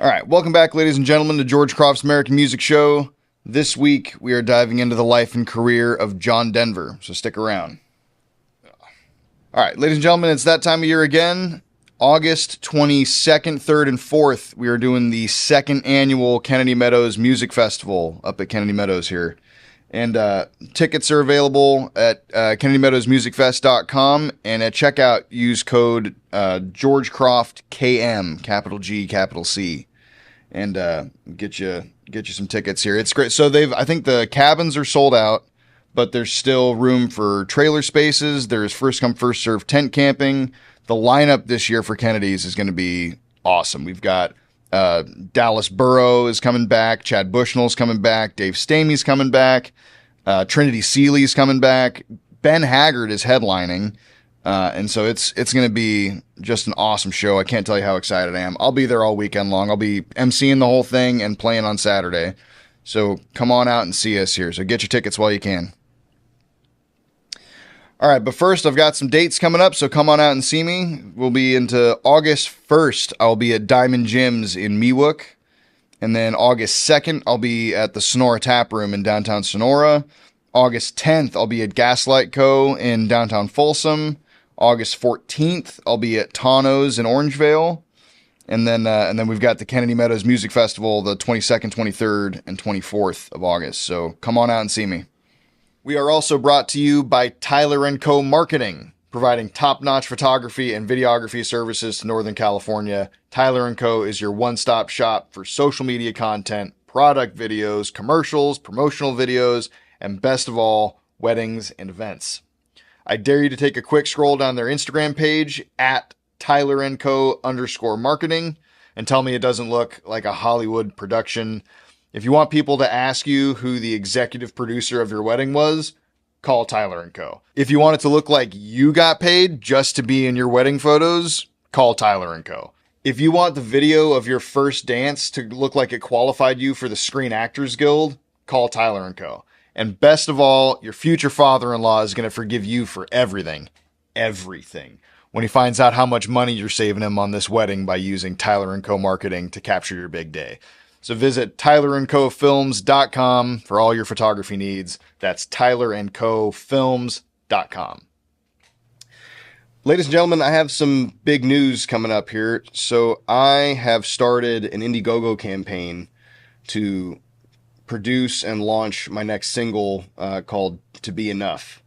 All right, welcome back, ladies and gentlemen, to George Croft's American Music Show. This week, we are diving into the life and career of John Denver, so stick around. All right, ladies and gentlemen, it's that time of year again. August 22nd, 3rd, and 4th, we are doing the second annual Kennedy Meadows Music Festival up at Kennedy Meadows here. And tickets are available at KennedyMeadowsMusicFest.com, and at checkout, use code GeorgeCroftKM, capital G, capital C, and get you some tickets here. It's great. So I think the cabins are sold out, but there's still room for trailer spaces. There's first come, first served tent camping. The lineup this year for Kennedy's is going to be awesome. We've got Dallas Burrow is coming back. Chad Bushnell's coming back. Dave Stamey's coming back. Trinity Seeley's coming back. Ben Haggard is headlining. And so it's going to be just an awesome show. I can't tell you how excited I am. I'll be there all weekend long. I'll be emceeing the whole thing and playing on Saturday. So come on out and see us here. So get your tickets while you can. All right, but first, I've got some dates coming up, so come on out and see me. We'll be into August 1st. I'll be at Diamond Jim's in Mewook. And then August 2nd, I'll be at the Sonora Tap Room in downtown Sonora. August 10th, I'll be at Gaslight Co. in downtown Folsom. August 14th, I'll be at Tano's in Orangevale. And then we've got the Kennedy Meadows Music Festival the 22nd, 23rd, and 24th of August. So come on out and see me. We are also brought to you by Tyler & Co. Marketing, providing top-notch photography and videography services to Northern California. Tyler & Co. is your one-stop shop for social media content, product videos, commercials, promotional videos, and best of all, weddings and events. I dare you to take a quick scroll down their Instagram page at Tyler & Co. _marketing and tell me it doesn't look like a Hollywood production. If you want people to ask you who the executive producer of your wedding was, call Tyler & Co. If you want it to look like you got paid just to be in your wedding photos, call Tyler & Co. If you want the video of your first dance to look like it qualified you for the Screen Actors Guild, call Tyler & Co. And best of all, your future father-in-law is going to forgive you for everything. Everything. When he finds out how much money you're saving him on this wedding by using Tyler & Co. Marketing to capture your big day. So visit tylerandcofilms.com for all your photography needs. That's tylerandcofilms.com. Ladies and gentlemen, I have some big news coming up here. So I have started an Indiegogo campaign to produce and launch my next single called To Be Enough.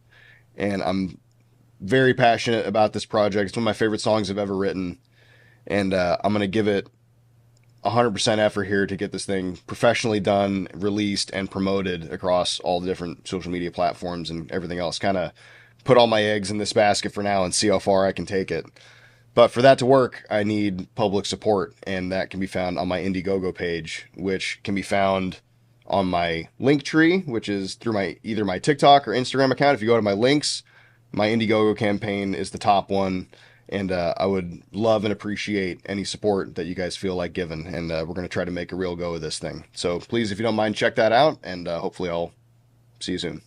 And I'm very passionate about this project. It's one of my favorite songs I've ever written. And I'm going to give it 100% effort here to get this thing professionally done, released, and promoted across all the different social media platforms and everything else. Kind of put all my eggs in this basket for now and see how far I can take it. But for that to work, I need public support, and that can be found on my Indiegogo page, which can be found on my Linktree, which is through either my TikTok or Instagram account. If you go to my links, my Indiegogo campaign is the top one. And I would love and appreciate any support that you guys feel like giving. And we're going to try to make a real go of this thing. So please, if you don't mind, check that out. And hopefully I'll see you soon.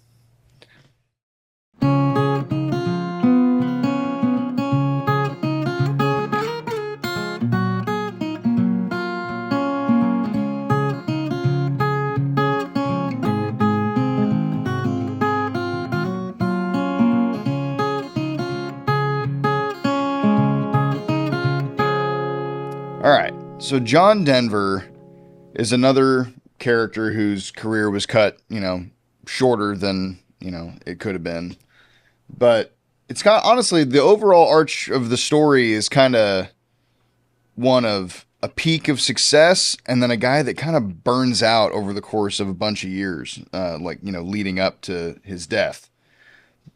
All right, so John Denver is another character whose career was cut, shorter than, it could have been. But it's got, honestly, the overall arch of the story is kind of one of a peak of success and then a guy that kind of burns out over the course of a bunch of years, leading up to his death.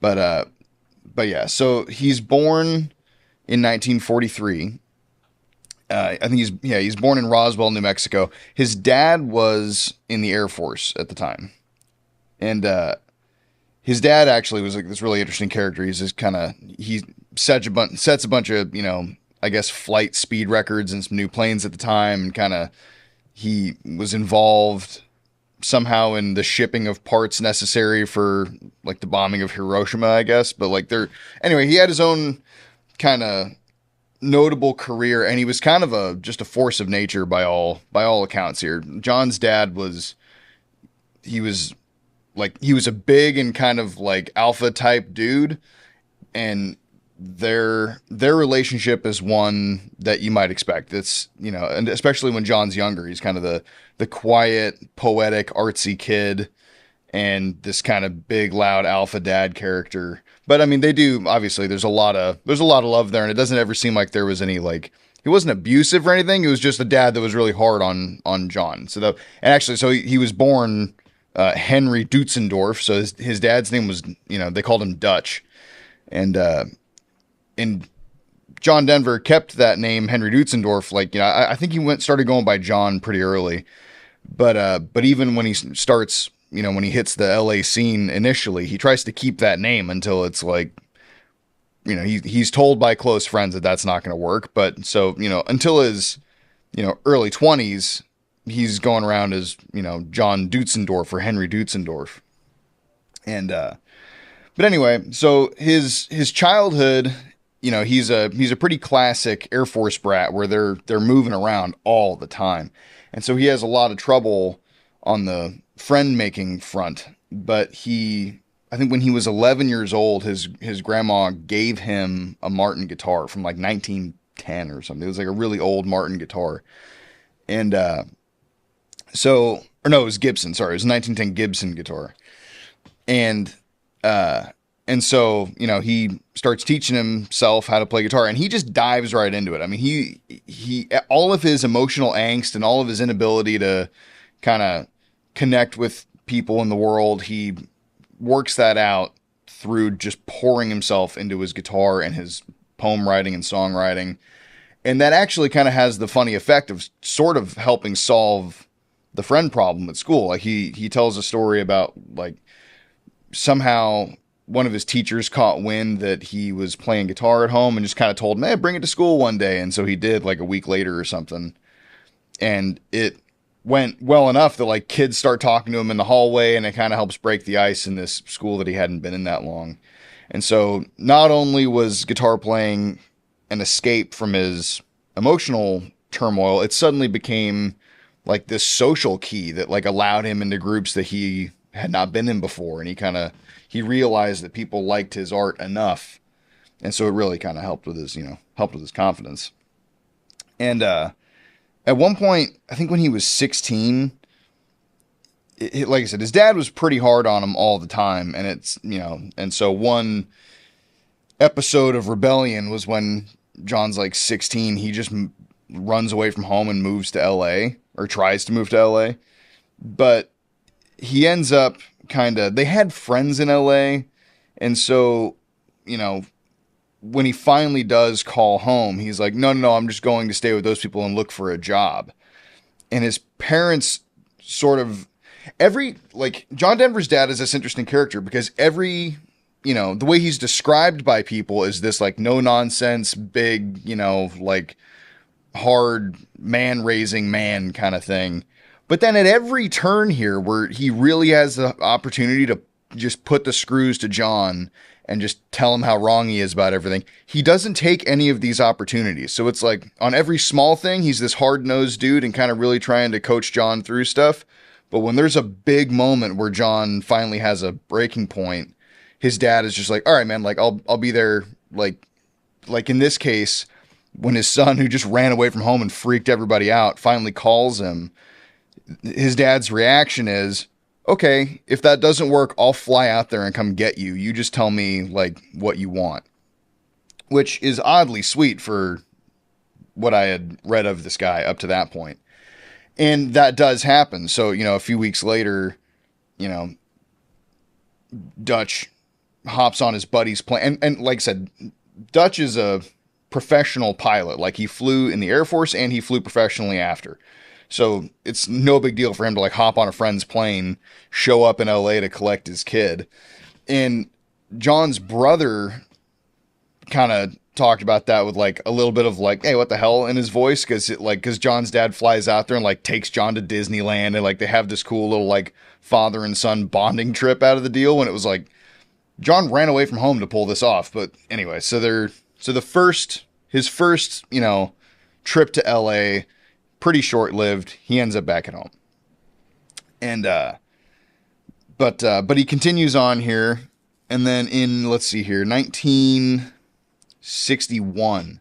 But yeah, so he's born in 1943. I think he's born in Roswell, New Mexico. His dad was in the Air Force at the time. And his dad actually was like this really interesting character. He's just he sets a bunch of, I guess flight speed records and some new planes at the time, and he was involved somehow in the shipping of parts necessary for like the bombing of Hiroshima, I guess. But anyway, he had his own kind of notable career, and he was kind of just a force of nature by all accounts here. John's dad was he was he was a big and kind of like alpha type dude, and their relationship is one that you might expect. It's, and especially when John's younger, he's kind of the quiet, poetic, artsy kid, and this kind of big, loud alpha dad character. But I mean, they do, obviously there's a lot of love there, and it doesn't ever seem like there was any, like, he wasn't abusive or anything. It was just a dad that was really hard on John. So he was born Henry Deutschendorf. So his dad's name was, they called him Dutch. And John Denver kept that name, Henry Deutschendorf. I think he started going by John pretty early. But even when he starts, when he hits the LA scene initially, he tries to keep that name until it's like, he's told by close friends that that's not going to work. But so, until his, early 20s, he's going around as, John Deutschendorf or Henry Deutschendorf. And, but anyway, so his childhood, he's a pretty classic Air Force brat where they're moving around all the time. And so he has a lot of trouble on the friend making front. But I think when he was 11 years old, his grandma gave him a Martin guitar from like 1910 or something. It was like a really old Martin guitar. And it was Gibson. Sorry, it was a 1910 Gibson guitar. And so, he starts teaching himself how to play guitar, and he just dives right into it. I mean, he all of his emotional angst and all of his inability to kind of connect with people in the world, he works that out through just pouring himself into his guitar and his poem writing and songwriting. And that actually kind of has the funny effect of sort of helping solve the friend problem at school. Like he tells a story about like somehow one of his teachers caught wind that he was playing guitar at home and just kind of told him, hey, bring it to school one day. And so he did, like a week later or something. And it went well enough that like kids start talking to him in the hallway, and it kind of helps break the ice in this school that he hadn't been in that long. And so not only was guitar playing an escape from his emotional turmoil, it suddenly became like this social key that like allowed him into groups that he had not been in before. And he realized that people liked his art enough. And so it really kind of helped with his confidence. And, at one point, I think when he was 16, like I said, his dad was pretty hard on him all the time. And and so one episode of rebellion was when John's like 16, he just runs away from home and moves to LA, or tries to move to LA. But he ends up they had friends in LA. And so, when he finally does call home, he's like, no, I'm just going to stay with those people and look for a job. And his parents sort of John Denver's dad is this interesting character because the way he's described by people is this like no nonsense, big, like hard man raising man kind of thing. But then at every turn here where he really has the opportunity to just put the screws to John and just tell him how wrong he is about everything, he doesn't take any of these opportunities. So it's like on every small thing, he's this hard-nosed dude and kind of really trying to coach John through stuff. But when there's a big moment where John finally has a breaking point, his dad is just like, all right, man, like I'll be there. Like in this case, when his son, who just ran away from home and freaked everybody out, finally calls him, his dad's reaction is, okay, if that doesn't work, I'll fly out there and come get you. You just tell me like what you want, which is oddly sweet for what I had read of this guy up to that point. And that does happen. So, a few weeks later, Dutch hops on his buddy's plane. And like I said, Dutch is a professional pilot. Like he flew in the Air Force and he flew professionally after. So it's no big deal for him to like hop on a friend's plane, show up in LA to collect his kid. And John's brother kind of talked about that with like a little bit of like, hey, what the hell in his voice. Cause John's dad flies out there and like takes John to Disneyland, and like they have this cool little like father and son bonding trip out of the deal, when it was like John ran away from home to pull this off. But anyway, his his first, trip to LA, pretty short-lived. He ends up back at home. And, but he continues on here. And then in, let's see here, 1961.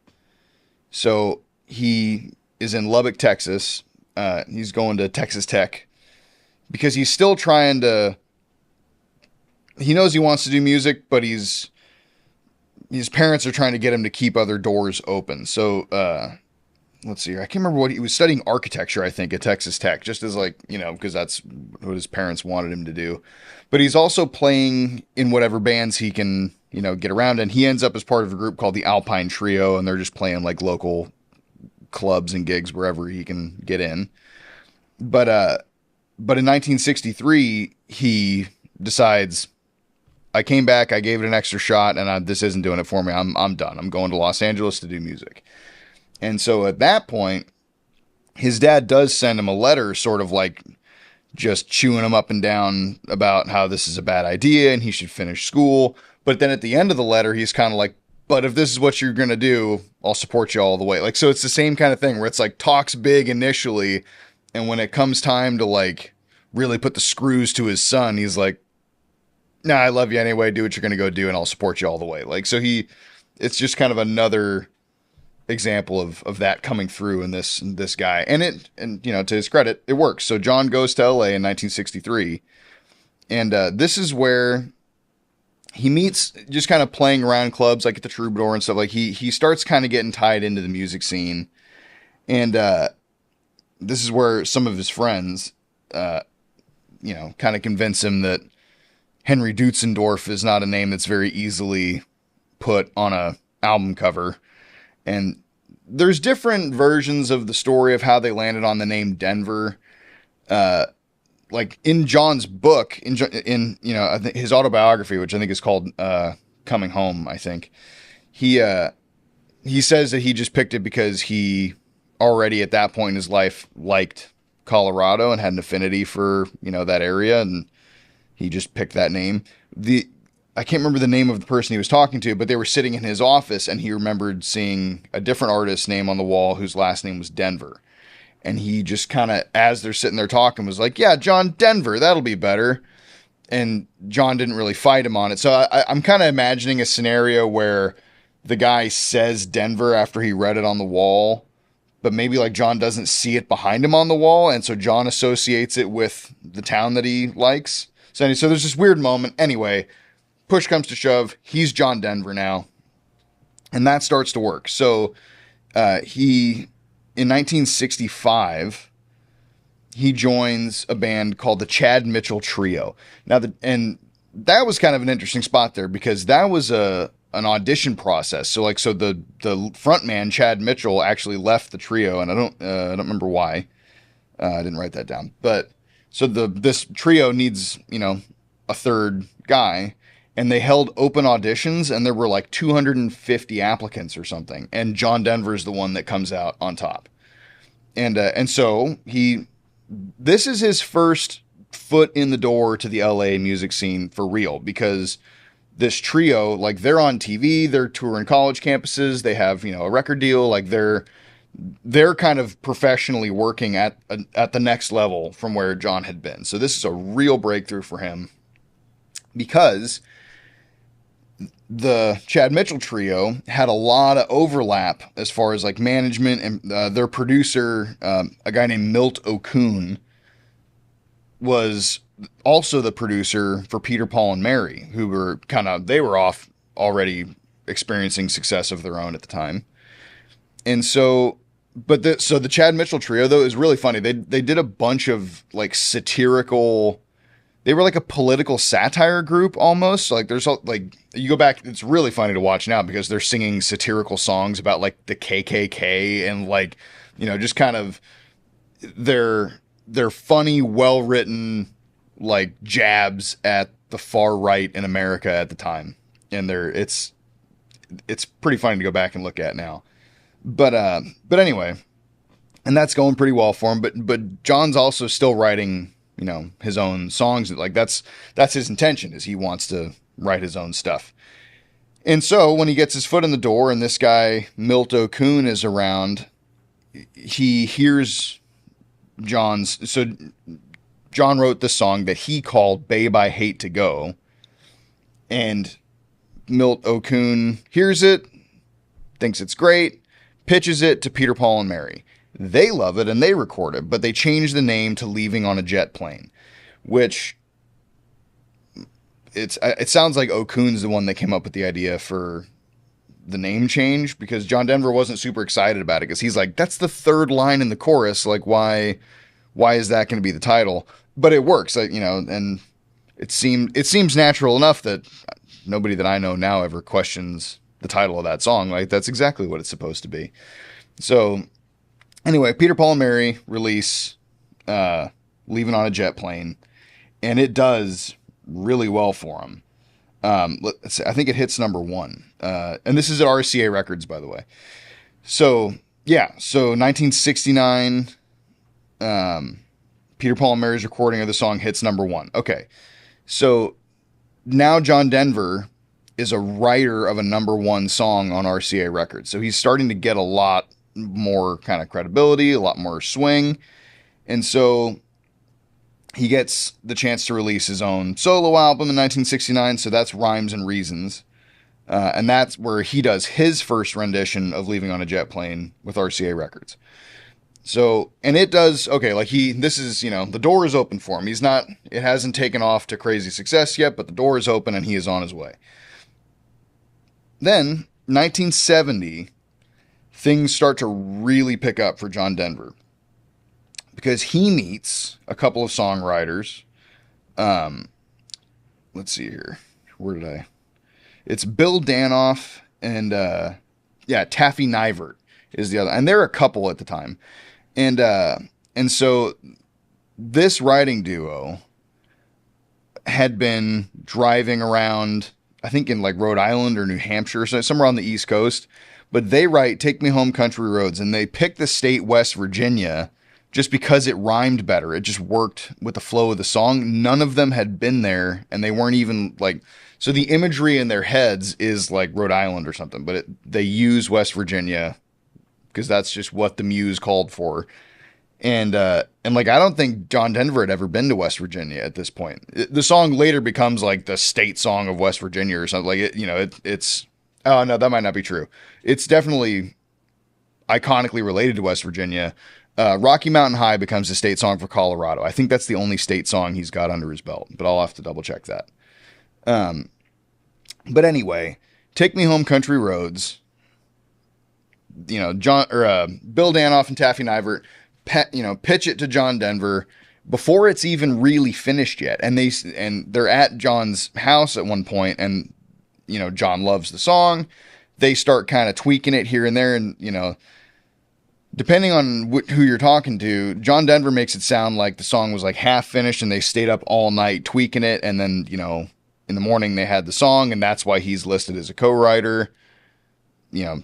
So he is in Lubbock, Texas. He's going to Texas Tech because he's still trying to, he knows he wants to do music, but his parents are trying to get him to keep other doors open. So, let's see here. I can't remember what he was studying, architecture, I think, at Texas Tech, just as because that's what his parents wanted him to do. But he's also playing in whatever bands he can, get around. And he ends up as part of a group called the Alpine Trio, and they're just playing like local clubs and gigs wherever he can get in. But in 1963, he decides, I came back, I gave it an extra shot, and this isn't doing it for me. I'm done. I'm going to Los Angeles to do music. And so at that point, his dad does send him a letter, sort of like just chewing him up and down about how this is a bad idea and he should finish school. But then at the end of the letter, he's kind of like, but if this is what you're going to do, I'll support you all the way. Like, so it's the same kind of thing where it's like talks big initially. And when it comes time to like really put the screws to his son, he's like, nah, I love you anyway. Do what you're going to go do, and I'll support you all the way. Like, so it's just kind of another example of that coming through in this guy. And to his credit, it works. So John goes to LA in 1963. And this is where he meets, just kind of playing around clubs like at the Troubadour and stuff. Like he starts kind of getting tied into the music scene. And this is where some of his friends, kind of convince him that Henry Deutschendorf is not a name that's very easily put on a album cover. And there's different versions of the story of how they landed on the name Denver. Like in John's book, in I think his autobiography, which I think is called Coming Home, I think, he says that he just picked it because he already at that point in his life liked Colorado and had an affinity for, that area, and he just picked that name. I can't remember the name of the person he was talking to, but they were sitting in his office and he remembered seeing a different artist's name on the wall whose last name was Denver. And he just kind of, as they're sitting there talking, was like, yeah, John Denver, that'll be better. And John didn't really fight him on it. So I'm kind of imagining a scenario where the guy says Denver after he read it on the wall, but maybe like John doesn't see it behind him on the wall. And so John associates it with the town that he likes. So there's this weird moment. Anyway, push comes to shove, he's John Denver now, and that starts to work. So in 1965, he joins a band called the Chad Mitchell Trio. Now, and that was kind of an interesting spot there because that was an audition process. So the front man, Chad Mitchell, actually left the trio, and I don't remember why. I didn't write that down, but so this trio needs a third guy. And they held open auditions, and there were like 250 applicants or something. And John Denver is the one that comes out on top. And so this is his first foot in the door to the LA music scene for real, because this trio, like, they're on TV, they're touring college campuses, they have, a record deal, like they're kind of professionally working at the next level from where John had been. So this is a real breakthrough for him, because the Chad Mitchell Trio had a lot of overlap as far as like management, and their producer, a guy named Milt O'Coon, was also the producer for Peter, Paul, and Mary, who were they were off already experiencing success of their own at the time. And so, so the Chad Mitchell Trio, though, is really funny. They did a bunch of like satirical. They were like a political satire group almost. Like there's like, you go back, it's really funny to watch now because they're singing satirical songs about like the KKK and like, just kind of their funny, well-written like jabs at the far right in America at the time. And it's pretty funny to go back and look at now. But anyway, and that's going pretty well for him. But John's also still writing, his own songs. Like that's his intention, is he wants to write his own stuff. And so when he gets his foot in the door and this guy, Milt O'Coon, is around, he hears John's. So John wrote this song that he called Babe, I Hate to Go. And Milt O'Coon hears it, thinks it's great, pitches it to Peter, Paul, and Mary. They love it and they record it, but they change the name to Leaving on a Jet Plane, which it sounds like O'Coon's the one that came up with the idea for the name change, because John Denver wasn't super excited about it because he's like, that's the third line in the chorus. Like, why is that going to be the title? But it works, you know, and it seems natural enough that nobody that I know now ever questions the title of that song. Like, that's exactly what it's supposed to be. So anyway, Peter, Paul, and Mary release Leaving on a Jet Plane, and it does really well for them. Let's see, I think it hits number 1. And this is at RCA Records, by the way. So, yeah. So 1969, Peter, Paul, and Mary's recording of the song hits number 1. Okay. So now John Denver is a writer of a number 1 song on RCA Records. So he's starting to get a lot more kind of credibility, a lot more swing. And so he gets the chance to release his own solo album in 1969. So that's Rhymes and Reasons. And that's where he does his first rendition of Leaving on a Jet Plane with RCA Records. So, and it does, okay, like this is, you know, the door is open for him. It hasn't taken off to crazy success yet, but the door is open and he is on his way. Then, 1970, things start to really pick up for John Denver, because he meets a couple of songwriters. Let's see here. It's Bill Danoff and, Taffy Nivert is the other. And there are a couple at the time. And so this writing duo had been driving around, I think in like Rhode Island or New Hampshire, so somewhere on the East Coast. But they write Take Me Home Country Roads, and they picked the state West Virginia just because it rhymed better. It just worked with the flow of the song. None of them had been there, and they weren't even like, so the imagery in their heads is like Rhode Island or something, but they use West Virginia because that's just what the muse called for. And like, I don't think John Denver had ever been to West Virginia at this point. The song later becomes like the state song of West Virginia or something. Like, it's, oh no, that might not be true. It's definitely iconically related to West Virginia. Rocky Mountain High becomes the state song for Colorado. I think that's the only state song he's got under his belt, but I'll have to double check that. But anyway, Take Me Home Country Roads, you know, Bill Danoff and Taffy Nivert, pitch it to John Denver before it's even really finished yet. And they're at John's house at one point, and, you know, John loves the song. They start kind of tweaking it here and there. And, you know, depending on who you're talking to, John Denver makes it sound like the song was like half finished and they stayed up all night tweaking it. And then, you know, in the morning they had the song, and that's why he's listed as a co-writer. You know,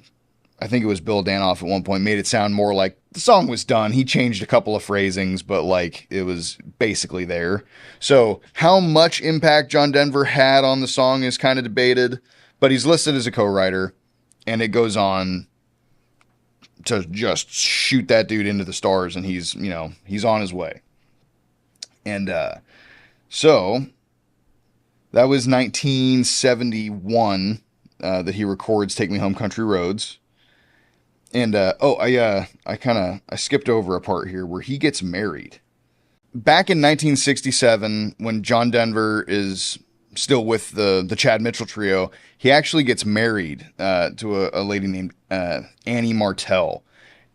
I think it was Bill Danoff at one point made it sound more like the song was done. He changed a couple of phrasings, but like it was basically there. So how much impact John Denver had on the song is kind of debated, but he's listed as a co-writer, and it goes on to just shoot that dude into the stars, and he's on his way. And so that was 1971 that he records Take Me Home Country Roads. And, I skipped over a part here where he gets married. Back in 1967, when John Denver is still with the Chad Mitchell Trio, he actually gets married to a lady named Annie Martell.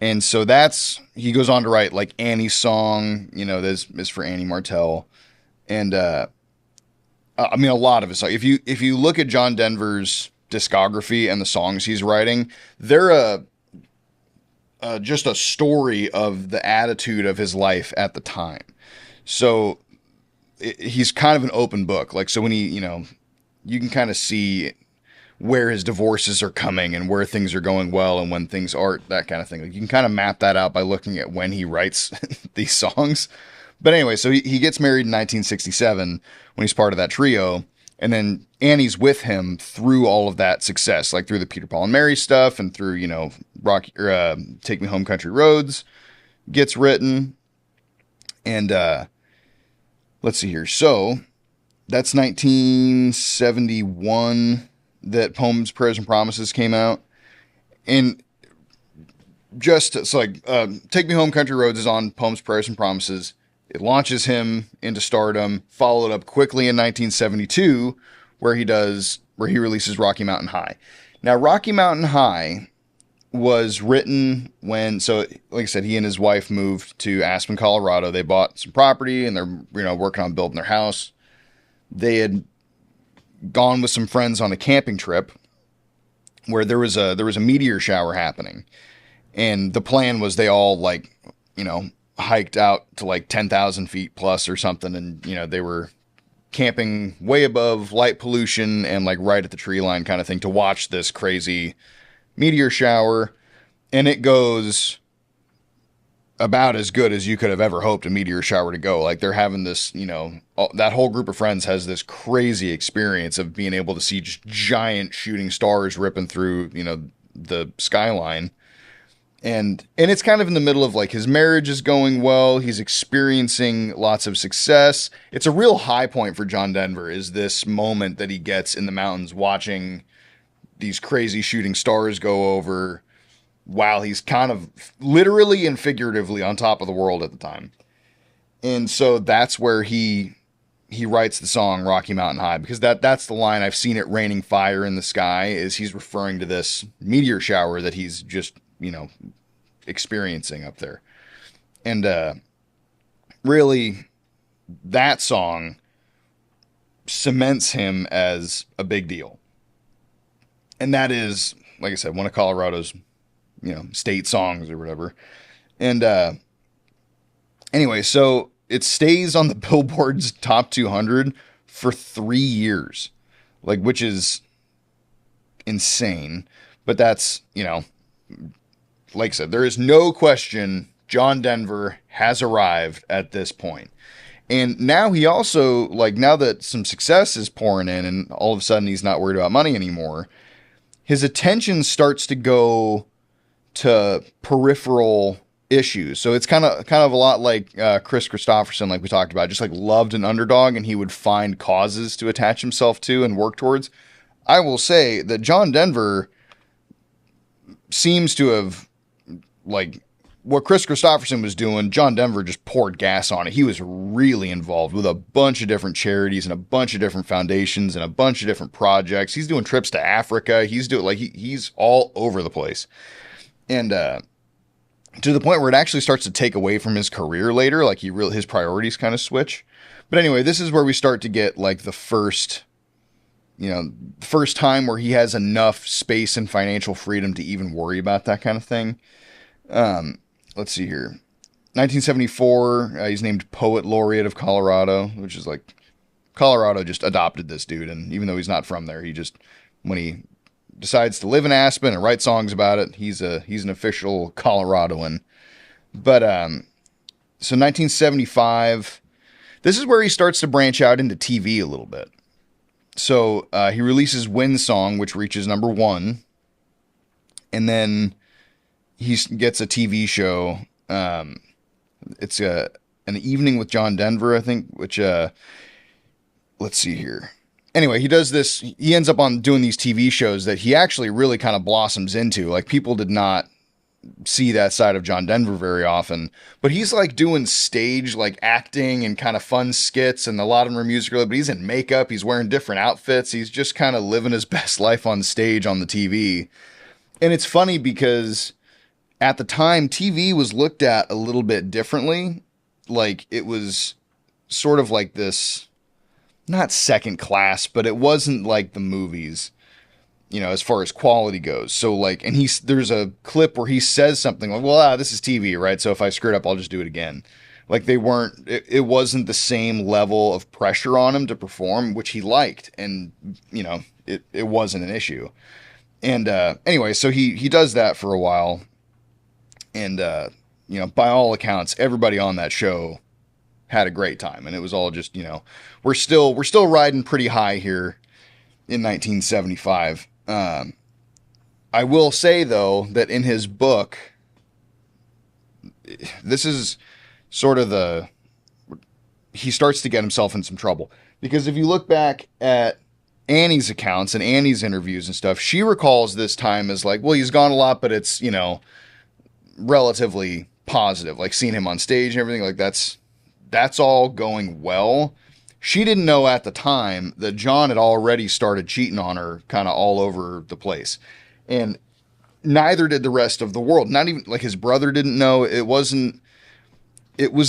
And so he goes on to write like Annie's Song, you know, this is for Annie Martell. And, a lot of it. So if you look at John Denver's discography and the songs he's writing, they're just a story of the attitude of his life at the time. So he's kind of an open book. Like, so when you can kind of see where his divorces are coming and where things are going well and when things aren't, that kind of thing. Like, you can kind of map that out by looking at when he writes these songs. But anyway, so he gets married in 1967 when he's part of that trio. And then Annie's with him through all of that success, like through the Peter, Paul, and Mary stuff and through, Take Me Home Country Roads gets written. And let's see here. So that's 1971 that Poems, Prayers, and Promises came out. And just it's like Take Me Home Country Roads is on Poems, Prayers, and Promises. It launches him into stardom, followed up quickly in 1972, where he releases Rocky Mountain High. Now, Rocky Mountain High was written when, so like I said, he and his wife moved to Aspen, Colorado. They bought some property and they're working on building their house. They had gone with some friends on a camping trip where there was a meteor shower happening. And the plan was they all hiked out to like 10,000 feet plus or something. And, they were camping way above light pollution and like right at the tree line kind of thing to watch this crazy meteor shower. And it goes about as good as you could have ever hoped a meteor shower to go. Like they're having this, that whole group of friends has this crazy experience of being able to see just giant shooting stars ripping through, the skyline. And it's kind of in the middle of like his marriage is going well. He's experiencing lots of success. It's a real high point for John Denver is this moment that he gets in the mountains watching these crazy shooting stars go over while he's kind of literally and figuratively on top of the world at the time. And so that's where he writes the song Rocky Mountain High, because that's the line, I've seen it raining fire in the sky, is he's referring to this meteor shower that he's just experiencing up there. And really, that song cements him as a big deal. And that is, like I said, one of Colorado's, state songs or whatever. And anyway, so it stays on the Billboard's top 200 for 3 years, which is insane. But that's, like I said, there is no question John Denver has arrived at this point. And now he also, now that some success is pouring in and all of a sudden he's not worried about money anymore, his attention starts to go to peripheral issues. So it's kind of a lot like Chris Christopherson, like we talked about, just loved an underdog and he would find causes to attach himself to and work towards. I will say that John Denver seems to have, what Chris Christopherson was doing, John Denver just poured gas on it. He was really involved with a bunch of different charities and a bunch of different foundations and a bunch of different projects. He's doing trips to Africa. He's doing he's all over the place. And to the point where it actually starts to take away from his career later, his priorities kind of switch. But anyway, this is where we start to get the first time where he has enough space and financial freedom to even worry about that kind of thing. Let's see here. 1974, he's named Poet Laureate of Colorado, which is Colorado just adopted this dude. And even though he's not from there, when he decides to live in Aspen and write songs about it, he's an official Coloradoan. But, so 1975, this is where he starts to branch out into TV a little bit. So, he releases Wind Song, which reaches number 1. And then he gets a TV show. It's an Evening with John Denver, I think, which, let's see here. Anyway, he does this. He ends up on doing these TV shows that he actually really kind of blossoms into. People did not see that side of John Denver very often, but he's doing stage, acting and kind of fun skits, and a lot of them are musical, but he's in makeup. He's wearing different outfits. He's just kind of living his best life on stage on the TV. And it's funny because at the time, TV was looked at a little bit differently. It was sort of this, not second class, but it wasn't like the movies, as far as quality goes. So and there's a clip where he says something well, this is TV, right? So if I screw it up, I'll just do it again. It wasn't the same level of pressure on him to perform, which he liked. And, it wasn't an issue. And, anyway, so he does that for a while. And, by all accounts, everybody on that show had a great time. And it was all just, we're still riding pretty high here in 1975. I will say, though, that in his book, this is sort of he starts to get himself in some trouble. Because if you look back at Annie's accounts and Annie's interviews and stuff, she recalls this time as like, well, he's gone a lot, but it's, relatively positive. Like seeing him on stage and everything, like that's all going well. She didn't know at the time that John had already started cheating on her kind of all over the place. And neither did the rest of the world. Not even, like, his brother didn't know. It was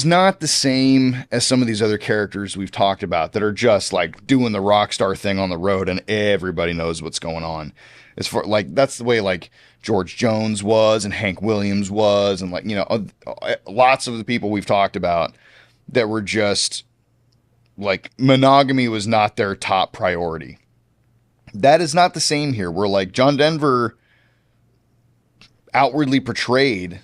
not the same as some of these other characters we've talked about that are just like doing the rock star thing on the road and everybody knows what's going on. As far like, that's the way like George Jones was and Hank Williams was, and like, lots of the people we've talked about that were just like, monogamy was not their top priority. That is not the same here. Where like John Denver outwardly portrayed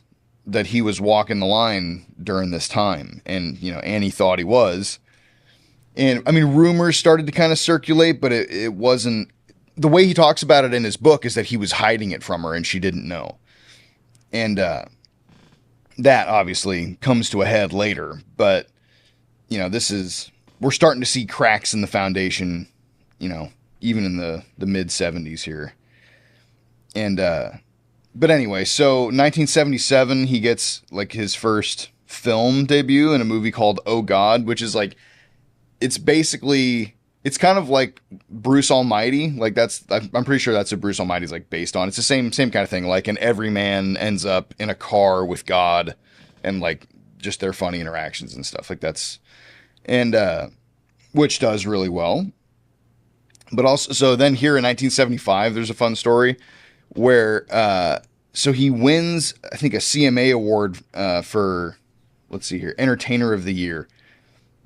that he was walking the line during this time. And, Annie thought he was. And, I mean, rumors started to kind of circulate, but it wasn't... The way he talks about it in his book is that he was hiding it from her and she didn't know. And that, obviously, comes to a head later. But, we're starting to see cracks in the foundation, even in the mid-70s here. And... But anyway, so 1977, he gets like his first film debut in a movie called Oh God, which is like, it's kind of like Bruce Almighty. Like I'm pretty sure that's what Bruce Almighty's like based on. It's the same kind of thing. Like an everyman ends up in a car with God and like just their funny interactions and stuff like that's, and, which does really well. But also, so then here in 1975, there's a fun story where, so he wins, I think, a CMA award for, let's see here, Entertainer of the Year.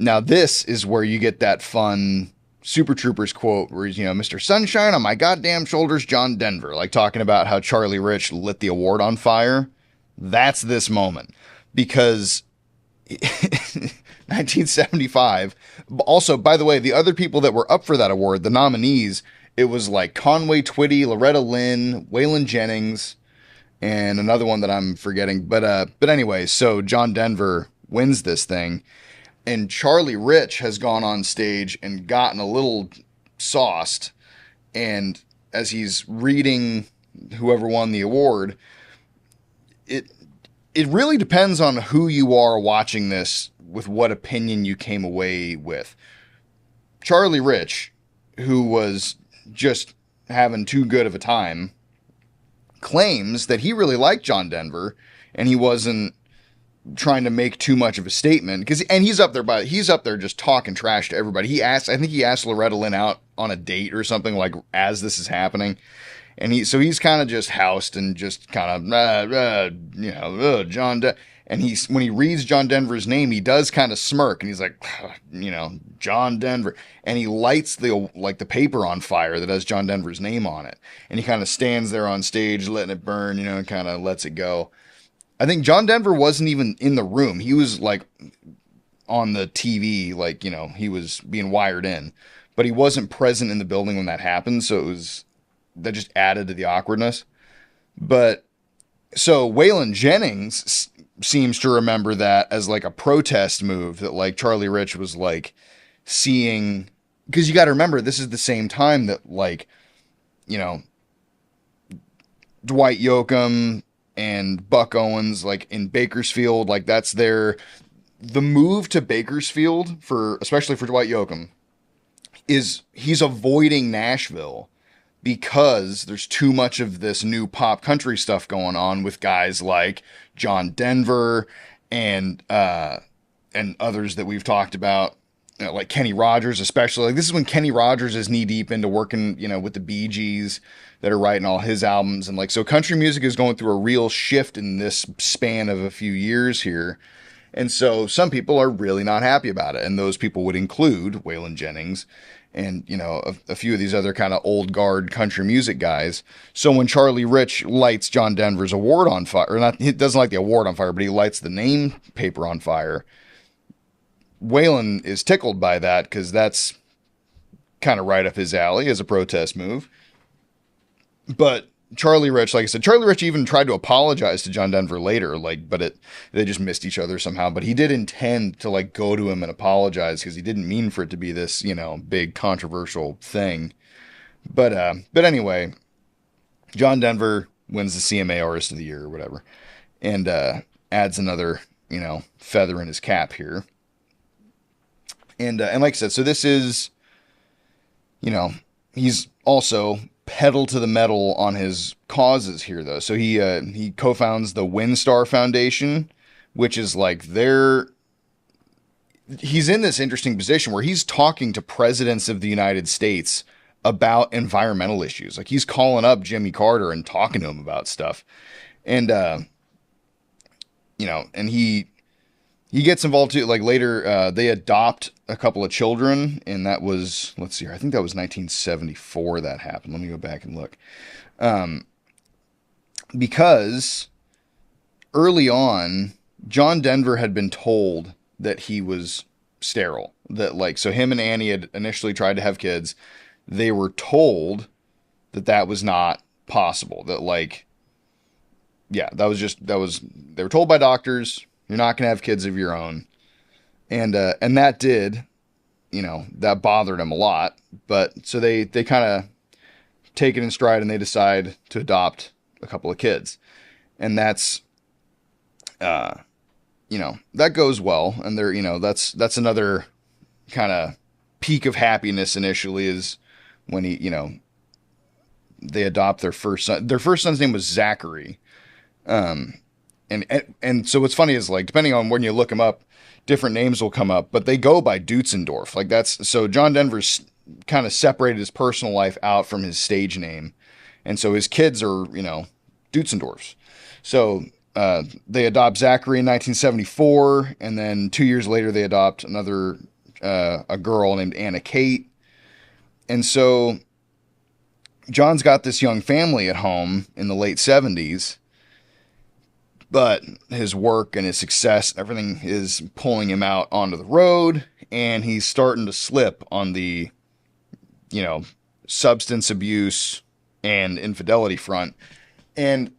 Now, this is where you get that fun Super Troopers quote where he's, Mr. Sunshine on my goddamn shoulders, John Denver, like talking about how Charlie Rich lit the award on fire. That's this moment. Because 1975, also, by the way, the other people that were up for that award, the nominees, it was like Conway Twitty, Loretta Lynn, Waylon Jennings, and another one that I'm forgetting. But anyway, so John Denver wins this thing, and Charlie Rich has gone on stage and gotten a little sauced. And as he's reading whoever won the award, it really depends on who you are watching this, with what opinion you came away with. Charlie Rich, who was just having too good of a time, claims that he really liked John Denver and he wasn't trying to make too much of a statement and he's up there just talking trash to everybody. I think he asked Loretta Lynn out on a date or something like as this is happening. And he's kind of just housed and just kind of, John Denver. And when he reads John Denver's name, he does kind of smirk and he's like, John Denver. And he lights the paper on fire that has John Denver's name on it. And he kind of stands there on stage, letting it burn, and kind of lets it go. I think John Denver wasn't even in the room. He was like on the TV, like, he was being wired in, but he wasn't present in the building when that happened. So that just added to the awkwardness. But so Waylon Jennings seems to remember that as like a protest move that like Charlie Rich was like seeing, because you got to remember, this is the same time that like, Dwight Yoakam and Buck Owens, like in Bakersfield, like that's the move to Bakersfield especially for Dwight Yoakam is he's avoiding Nashville because there's too much of this new pop country stuff going on with guys like John Denver and others that we've talked about, like Kenny Rogers, especially. Like this is when Kenny Rogers is knee deep into working, with the Bee Gees that are writing all his albums. And like, so country music is going through a real shift in this span of a few years here. And so some people are really not happy about it. And those people would include Waylon Jennings and, a few of these other kind of old guard country music guys. So when Charlie Rich lights John Denver's award on fire, or not, he doesn't light the award on fire, but he lights the name paper on fire, Waylon is tickled by that because that's kind of right up his alley as a protest move. But Charlie Rich, like I said, Charlie Rich even tried to apologize to John Denver later, like, but they just missed each other somehow. But he did intend to like go to him and apologize because he didn't mean for it to be this, big controversial thing. But anyway, John Denver wins the CMA Artist of the Year or whatever, and adds another, feather in his cap here. And like I said, so this is, he's also pedal to the metal on his causes here, though. So he co-founds the WinStar Foundation, which is like he's in this interesting position where he's talking to presidents of the United States about environmental issues. Like he's calling up Jimmy Carter and talking to him about stuff. And, and he gets involved too. Like later, they adopt a couple of children, and that was, let's see here, I think that was 1974 that happened. Let me go back and look. Because early on, John Denver had been told that he was sterile. So him and Annie had initially tried to have kids. They were told that was not possible. They were told by doctors, you're not going to have kids of your own. And that did, that bothered him a lot. But so they kind of take it in stride and they decide to adopt a couple of kids. And that's, that goes well. And that's another kind of peak of happiness initially is when they adopt their first son. Their first son's name was Zachary. And so what's funny is like, depending on when you look him up, different names will come up, but they go by Deutschendorf. Like so John Denver's kind of separated his personal life out from his stage name. And so his kids are, Deutschendorfs. So, they adopt Zachary in 1974. And then 2 years later, they adopt another, a girl named Anna Kate. And so John's got this young family at home in the late 70s. But his work and his success, everything is pulling him out onto the road, and he's starting to slip on the, substance abuse and infidelity front. And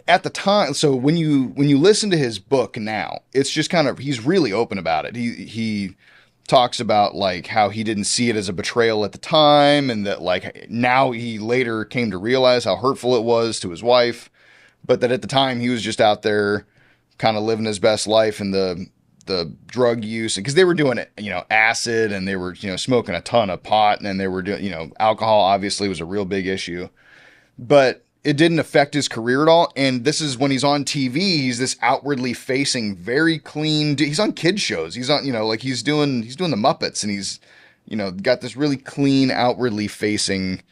at the time, so when you listen to his book now, it's just kind of, he's really open about it. He talks about like how he didn't see it as a betrayal at the time, and that like now he later came to realize how hurtful it was to his wife. But that at the time he was just out there kind of living his best life and the drug use, because they were doing it, acid, and they were, smoking a ton of pot, and they were doing, alcohol obviously was a real big issue, but it didn't affect his career at all. And this is when he's on TV, he's this outwardly facing, very clean, he's on kids shows. He's on, like he's doing the Muppets, and he's, got this really clean, outwardly facing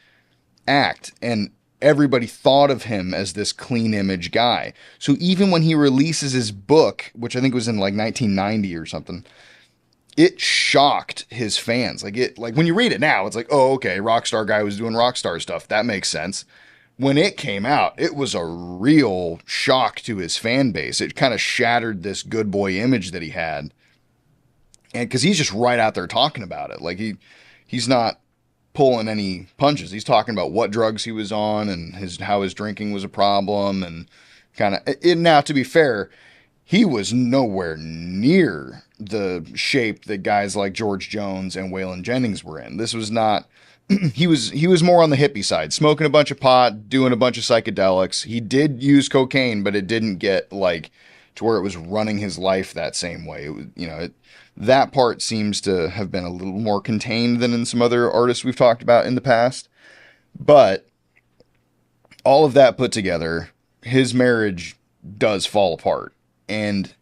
act. And everybody thought of him as this clean image guy. So even when he releases his book, which I think was in like 1990 or something, it shocked his fans. Like when you read it now, it's like, oh, okay, rock star guy was doing rock star stuff. That makes sense. When it came out, it was a real shock to his fan base. It kind of shattered this good boy image that he had. And because he's just right out there talking about it. Like he's not pulling any punches. He's talking about what drugs he was on and how his drinking was a problem, and kind of. Now, to be fair, he was nowhere near the shape that guys like George Jones and Waylon Jennings were in. This was not. He was more on the hippie side, smoking a bunch of pot, doing a bunch of psychedelics. He did use cocaine, but it didn't get like to where it was running his life that same way. It was, that part seems to have been a little more contained than in some other artists we've talked about in the past. But all of that put together, his marriage does fall apart. And,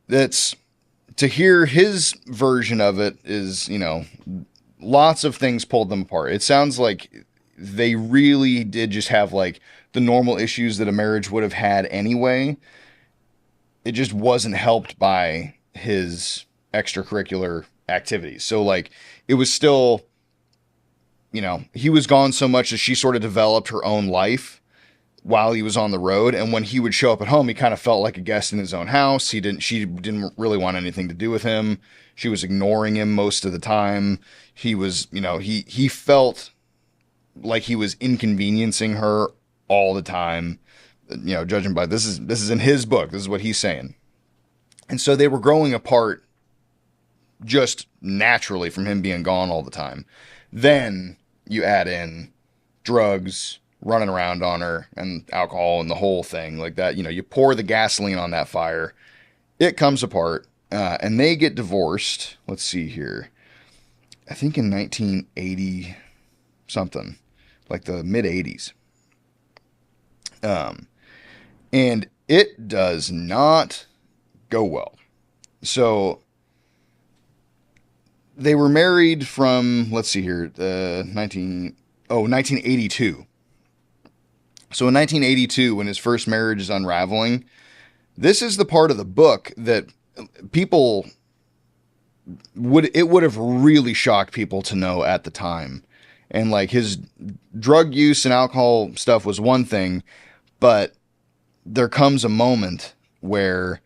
that's, to hear his version of it is, lots of things pulled them apart. It sounds like they really did just have like the normal issues that a marriage would have had anyway. It just wasn't helped by his extracurricular activities. So like it was still, he was gone so much that she sort of developed her own life. while he was on the road. And when he would show up at home, he kind of felt like a guest in his own house. She didn't really want anything to do with him. She was ignoring him most of the time. He was, he felt like he was inconveniencing her all the time. Judging by this is in his book. This is what he's saying. And so they were growing apart just naturally from him being gone all the time. Then you add in drugs, running around on her, and alcohol, and the whole thing like that. You pour the gasoline on that fire, it comes apart, and they get divorced. Let's see here. I think in 1980 something, like the mid 80s. And it does not go well. So they were married from, let's see here, 1982. So in 1982, when his first marriage is unraveling, this is the part of the book that people would have really shocked people to know at the time. And like his drug use and alcohol stuff was one thing, but there comes a moment where,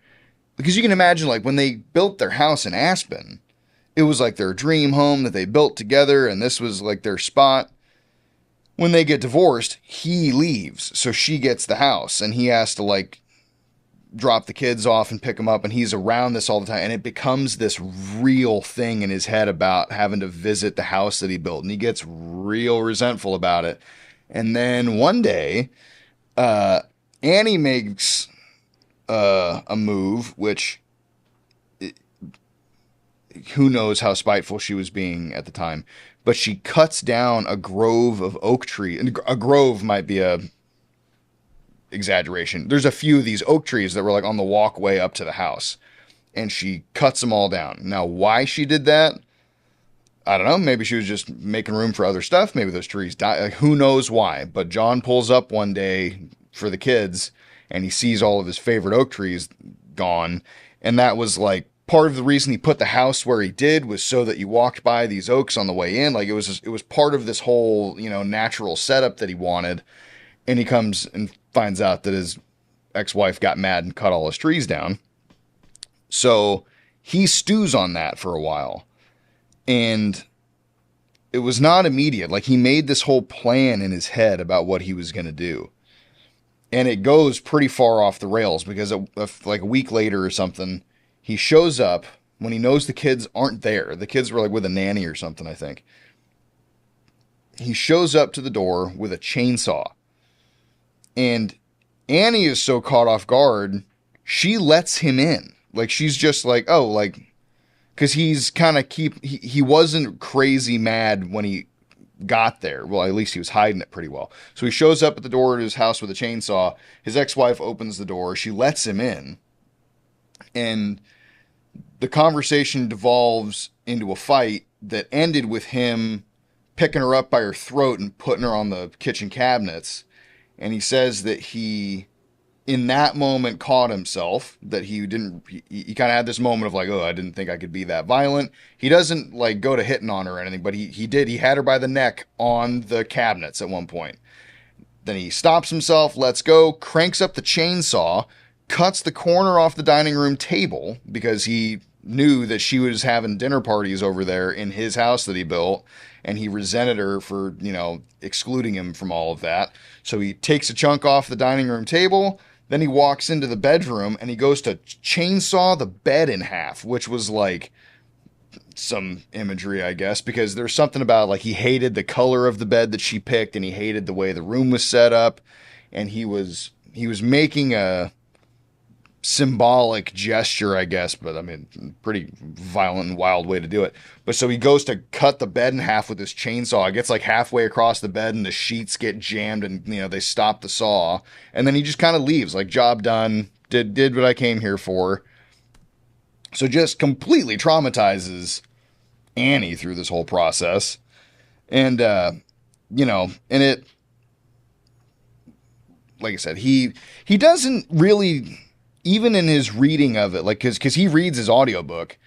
because you can imagine like when they built their house in Aspen, it was like their dream home that they built together, and this was like their spot. When they get divorced, he leaves, so she gets the house, and he has to like drop the kids off and pick them up, and he's around this all the time, and it becomes this real thing in his head about having to visit the house that he built, and he gets real resentful about it. And then one day, Annie makes a move, which who knows how spiteful she was being at the time, but she cuts down a grove of oak tree. And a grove might be a exaggeration. There's a few of these oak trees that were like on the walkway up to the house, and she cuts them all down. Now, why she did that, I don't know. Maybe she was just making room for other stuff. Maybe those trees die. Like, who knows why? But John pulls up one day for the kids, and he sees all of his favorite oak trees gone. And that was like part of the reason he put the house where he did, was so that you walked by these oaks on the way in. Like it was part of this whole, natural setup that he wanted. And he comes and finds out that his ex-wife got mad and cut all his trees down. So he stews on that for a while. And it was not immediate. Like he made this whole plan in his head about what he was going to do. And it goes pretty far off the rails because like a week later or something, he shows up when he knows the kids aren't there. The kids were like with a nanny or something, I think. He shows up to the door with a chainsaw. And Annie is so caught off guard, she lets him in. Like she's just like, oh, like, because he's kind of he wasn't crazy mad when he got there. Well, at least he was hiding it pretty well. So he shows up at the door to his house with a chainsaw. His ex-wife opens the door. She lets him in. And the conversation devolves into a fight that ended with him picking her up by her throat and putting her on the kitchen cabinets. And he says that he, in that moment, caught himself, that he kind of had this moment of like, oh, I didn't think I could be that violent. He doesn't like go to hitting on her or anything, but he had her by the neck on the cabinets at one point. Then he stops himself, lets go, cranks up the chainsaw, cuts the corner off the dining room table because he knew that she was having dinner parties over there in his house that he built, and he resented her for, excluding him from all of that. So he takes a chunk off the dining room table, then he walks into the bedroom and he goes to chainsaw the bed in half, which was like some imagery, I guess, because there's something about like he hated the color of the bed that she picked, and he hated the way the room was set up, and he was making a symbolic gesture, I guess, but I mean, pretty violent and wild way to do it. But so he goes to cut the bed in half with his chainsaw. It gets like halfway across the bed and the sheets get jammed, and they stop the saw, and then he just kind of leaves, like, job done, did what I came here for. So just completely traumatizes Annie through this whole process. And and it, like I said, he doesn't really, even in his reading of it, like, because he reads his audiobook,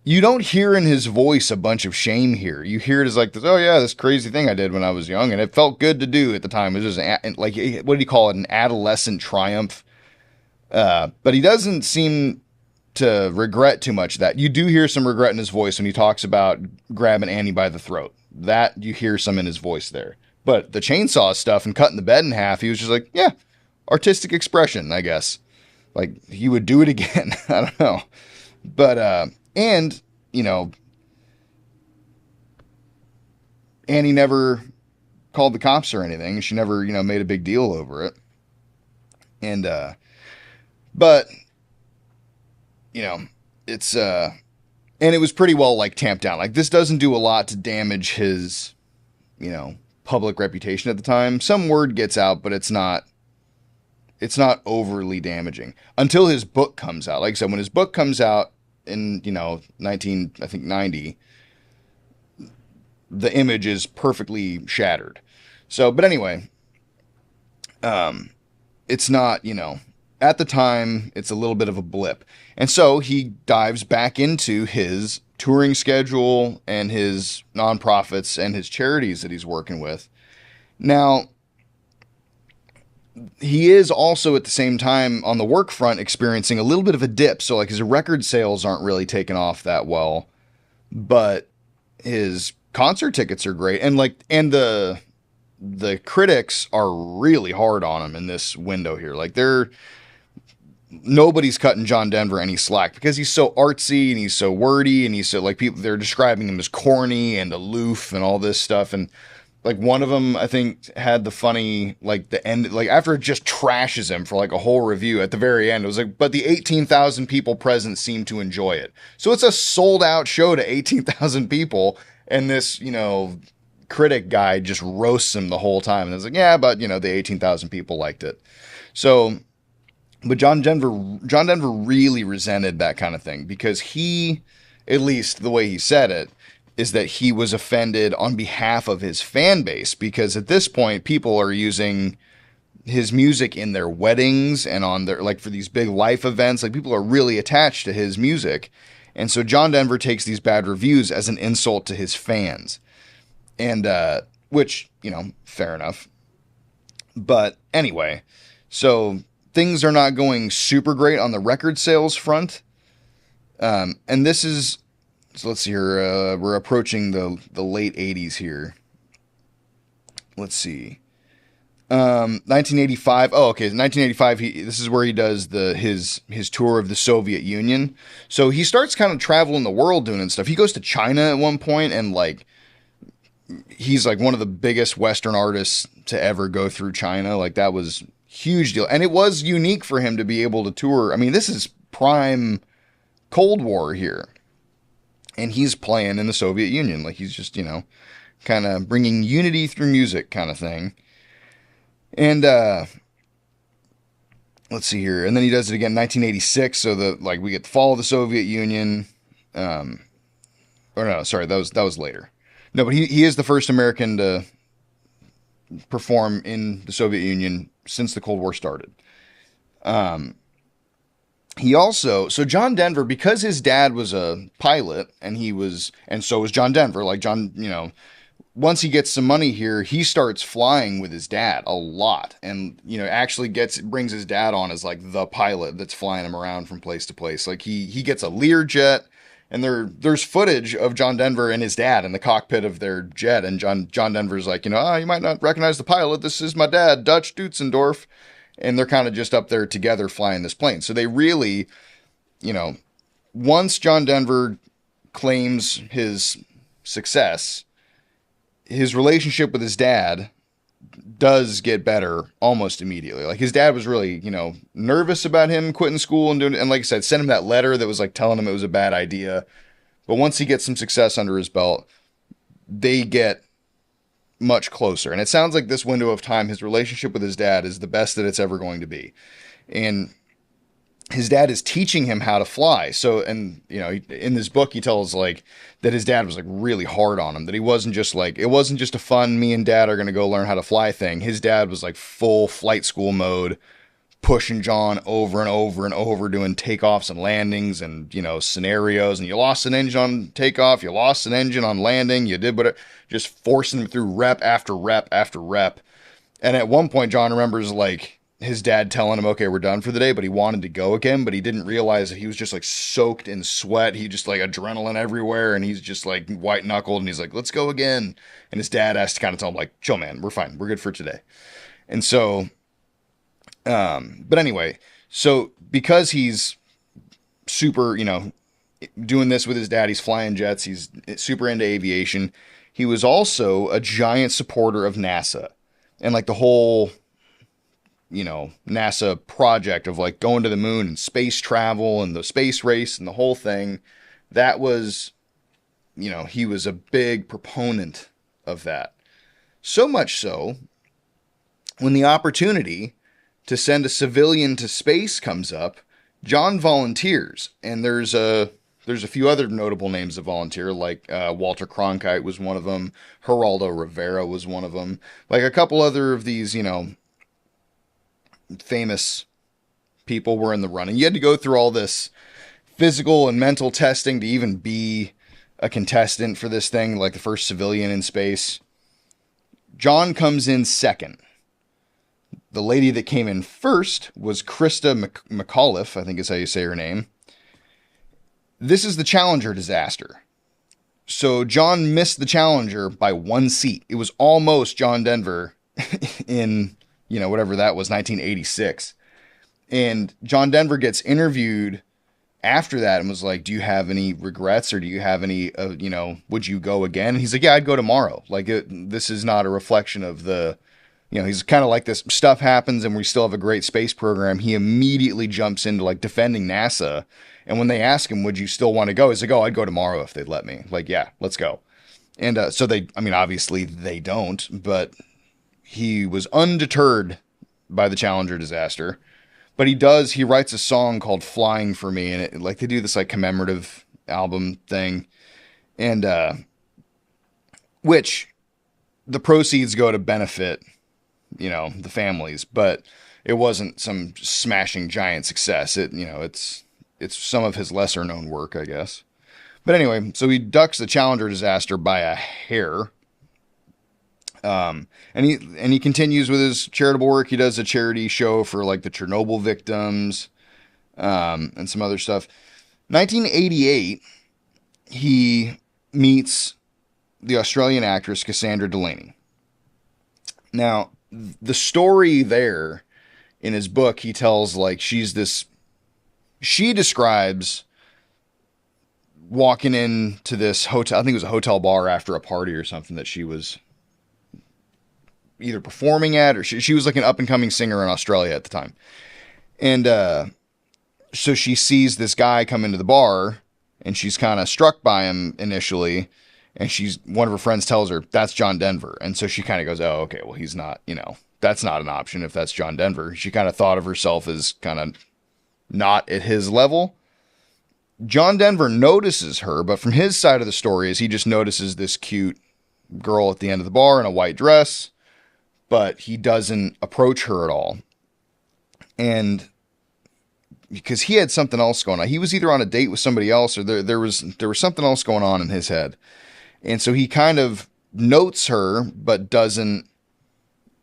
You don't hear in his voice a bunch of shame here. You hear it as like this, oh yeah, this crazy thing I did when I was young, and it felt good to do at the time. It was just like, what do you call it, an adolescent triumph? But he doesn't seem to regret too much of that. You do hear some regret in his voice when he talks about grabbing Annie by the throat. That, you hear some in his voice there. But the chainsaw stuff and cutting the bed in half, he was just like, yeah, artistic expression, I guess. Like, he would do it again. I don't know. But, and, you know, Annie never called the cops or anything. She never, made a big deal over it. And, but, it's, and it was pretty well, like, tamped down. Like, this doesn't do a lot to damage his, public reputation at the time. Some word gets out, but it's not overly damaging until his book comes out. Like I said, when his book comes out in, 90, the image is perfectly shattered. So, but anyway, it's not, at the time, it's a little bit of a blip. And so he dives back into his touring schedule and his nonprofits and his charities that he's working with. Now, he is also at the same time on the work front experiencing a little bit of a dip. So like his record sales aren't really taking off that well, but his concert tickets are great. And the critics are really hard on him in this window here. Like nobody's cutting John Denver any slack because he's so artsy and he's so wordy and he's so they're describing him as corny and aloof and all this stuff. And like one of them, I think, had the funny, the end, after it just trashes him for a whole review at the very end, it was like, but the 18,000 people present seemed to enjoy it. So it's a sold out show to 18,000 people. And this, critic guy just roasts him the whole time. And it's like, yeah, but the 18,000 people liked it. So, but John Denver really resented that kind of thing because he, at least the way he said it, is that he was offended on behalf of his fan base because at this point people are using his music in their weddings and on their, for these big life events, people are really attached to his music. And so John Denver takes these bad reviews as an insult to his fans. And, which, fair enough. But anyway, so things are not going super great on the record sales front. And this is, so let's see here, we're approaching the late 80s here. Let's see. 1985. Oh, okay. 1985. This is where he does his tour of the Soviet Union. So he starts kind of traveling the world doing stuff. He goes to China at one point and he's one of the biggest Western artists to ever go through China. That was huge deal. And it was unique for him to be able to tour. I mean, this is prime Cold War here. And he's playing in the Soviet Union. He's just, kind of bringing unity through music kind of thing. And, let's see here. And then he does it again in 1986. So we get the fall of the Soviet Union. Or no, sorry, that was later. No, but he is the first American to perform in the Soviet Union since the Cold War started. He also, so John Denver, because his dad was a pilot and so was John Denver, once he gets some money here, he starts flying with his dad a lot and, actually brings his dad on as the pilot that's flying him around from place to place. He gets a Learjet and there's footage of John Denver and his dad in the cockpit of their jet. And John Denver's like, you might not recognize the pilot. This is my dad, Dutch Deutschendorf. And they're kind of just up there together flying this plane. So they really, once John Denver claims his success, his relationship with his dad does get better almost immediately. His dad was really, nervous about him quitting school and doing it. And like I said, sent him that letter that was telling him it was a bad idea. But once he gets some success under his belt, they get much closer. And it sounds like this window of time, his relationship with his dad is the best that it's ever going to be. And his dad is teaching him how to fly. So, and, in this book, he tells that his dad was really hard on him, that he wasn't just it wasn't just a fun, me and dad are going to go learn how to fly thing. His dad was full flight school mode, pushing John over and over and over, doing takeoffs and landings and, scenarios. And you lost an engine on takeoff, you lost an engine on landing, you did whatever, just forcing him through rep after rep after rep. And at one point, John remembers like his dad telling him, okay, we're done for the day, but he wanted to go again, but he didn't realize that he was just like soaked in sweat. He just like adrenaline everywhere, and he's just like white knuckled, and he's like, let's go again. And his dad has to kind of tell him like, chill, man, we're fine. We're good for today. And so, but anyway, so because he's super, doing this with his dad, he's flying jets, he's super into aviation. He was also a giant supporter of NASA and like the whole, NASA project of like going to the moon and space travel and the space race and the whole thing. That was, he was a big proponent of that. So much so, when the opportunity to send a civilian to space comes up, John volunteers. And there's a few other notable names that volunteer, like Walter Cronkite was one of them. Geraldo Rivera was one of them. Like a couple other of these, famous people were in the running. You had to go through all this physical and mental testing to even be a contestant for this thing, like the first civilian in space. John comes in second. The lady that came in first was Krista McAuliffe, I think is how you say her name. This is the Challenger disaster. So John missed the Challenger by 1 seat. It was almost John Denver in, whatever that was, 1986. And John Denver gets interviewed after that and was like, do you have any regrets, or do you have any, would you go again? And he's like, yeah, I'd go tomorrow. Like, this is not a reflection of the, he's kind of like, this stuff happens and we still have a great space program. He immediately jumps into like defending NASA. And when they ask him, would you still want to go? He's like, oh, I'd go tomorrow if they'd let me. Like, yeah, let's go. And so obviously they don't, but he was undeterred by the Challenger disaster. But he writes a song called Flying for Me. And they do this like commemorative album thing. And which the proceeds go to benefit, the families. But it wasn't some smashing giant success. It's some of his lesser known work, I guess. But anyway, so he ducks the Challenger disaster by a hair. And he continues with his charitable work. He does a charity show for like the Chernobyl victims, and some other stuff. 1988, he meets the Australian actress Cassandra Delaney. Now, the story there in his book, he tells like she describes walking into this hotel, I think it was a hotel bar after a party or something that she was either performing at, or she was like an up and coming singer in Australia at the time. And so she sees this guy come into the bar and she's kind of struck by him initially. And one of her friends tells her that's John Denver. And so she kind of goes, oh, okay, well, he's not, that's not an option if that's John Denver. She kind of thought of herself as kind of not at his level. John Denver notices her, but from his side of the story is he just notices this cute girl at the end of the bar in a white dress, but he doesn't approach her at all. And because he had something else going on, he was either on a date with somebody else, or there was something else going on in his head. And so he kind of notes her, but doesn't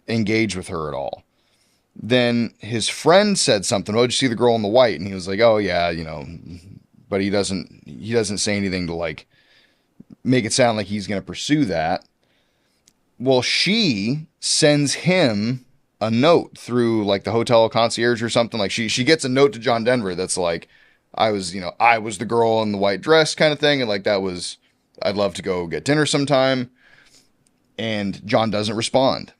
engage with her at all. Then his friend said something, oh, did you see the girl in the white? And he was like, oh yeah, but he doesn't say anything to like make it sound like he's going to pursue that. Well, she sends him a note through like the hotel concierge or something. Like she gets a note to John Denver that's like, I was the girl in the white dress kind of thing. And like, I'd love to go get dinner sometime. And John doesn't respond.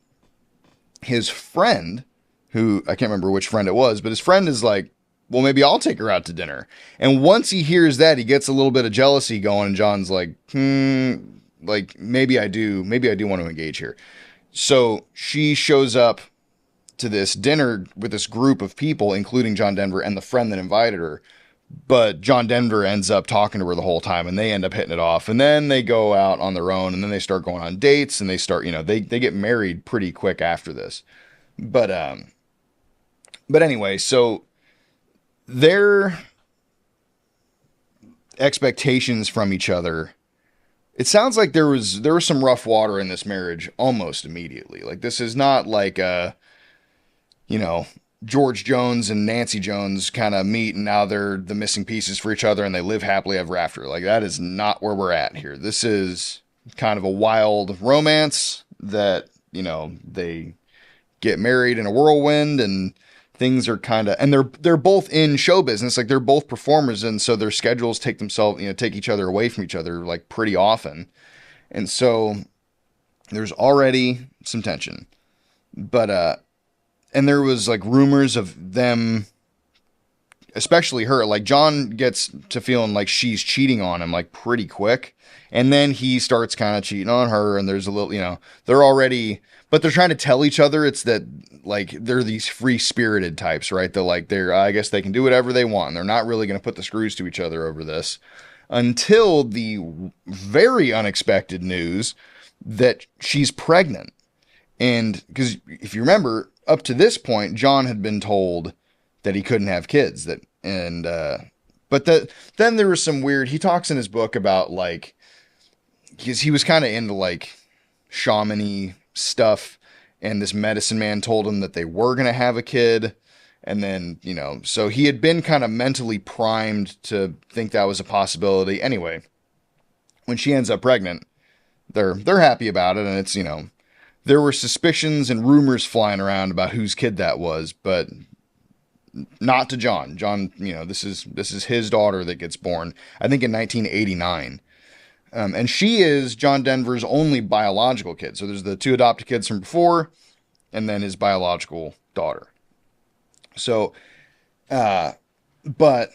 His friend, who I can't remember which friend it was, but his friend is like, well, maybe I'll take her out to dinner. And once he hears that, he gets a little bit of jealousy going, and John's like, like maybe I do want to engage here. So she shows up to this dinner with this group of people, including John Denver and the friend that invited her. But John Denver ends up talking to her the whole time, and they end up hitting it off. And then they go out on their own, and then they start going on dates, and they start, they get married pretty quick after this. But But anyway, so their expectations from each other, it sounds like there was some rough water in this marriage almost immediately. Like, this is not like you know, George Jones and Nancy Jones kind of meet and now they're the missing pieces for each other and they live happily ever after. Like, that is not where we're at here. This is kind of a wild romance that, you know, they get married in a whirlwind and things are kind of, and they're both in show business. Like, they're both performers, and so their schedules take each other away from each other like pretty often. And so there's already some tension. But and there was like rumors of them, especially her, like John gets to feeling like she's cheating on him like pretty quick. And then he starts kind of cheating on her, and there's a little, you know, they're already, but they're trying to tell each other it's that, like, they're these free-spirited types, right? I guess they can do whatever they want. And they're not really going to put the screws to each other over this until the very unexpected news that she's pregnant. And because if you remember, up to this point, John had been told that he couldn't have kids. Then there was some weird, he talks in his book about, like, because he was kind of into like shaman-y stuff, and this medicine man told him that they were going to have a kid. And then, you know, so he had been kind of mentally primed to think that was a possibility. Anyway, when she ends up pregnant, they're happy about it. And it's, you know, there were suspicions and rumors flying around about whose kid that was, but not to John. John, you know, this is his daughter that gets born, I think in 1989. And she is John Denver's only biological kid. So there's the two adopted kids from before, and then his biological daughter. So, but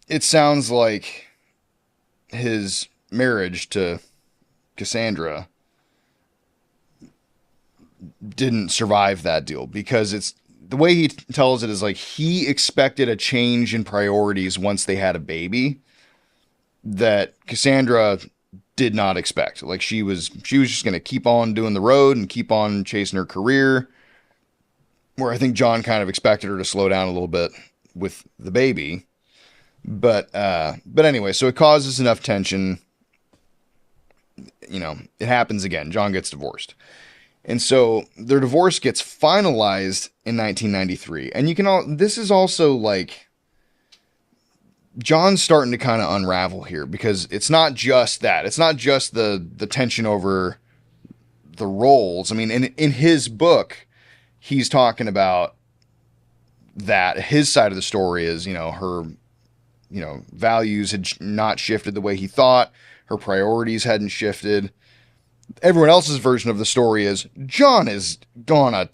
it sounds like his marriage to Cassandra didn't survive that deal, because it's the way he tells it is like he expected a change in priorities once they had a baby that Cassandra did not expect. Like, she was just going to keep on doing the road and keep on chasing her career, where I think John kind of expected her to slow down a little bit with the baby. But anyway, so it causes enough tension. You know, it happens again. John gets divorced. And so their divorce gets finalized in 1993. And this is also like, John's starting to kind of unravel here, because it's not just that. It's not just the tension over the roles. I mean, in his book, he's talking about that. His side of the story is, you know, her, you know, values had not shifted the way he thought. Her priorities hadn't shifted. Everyone else's version of the story is John has gone a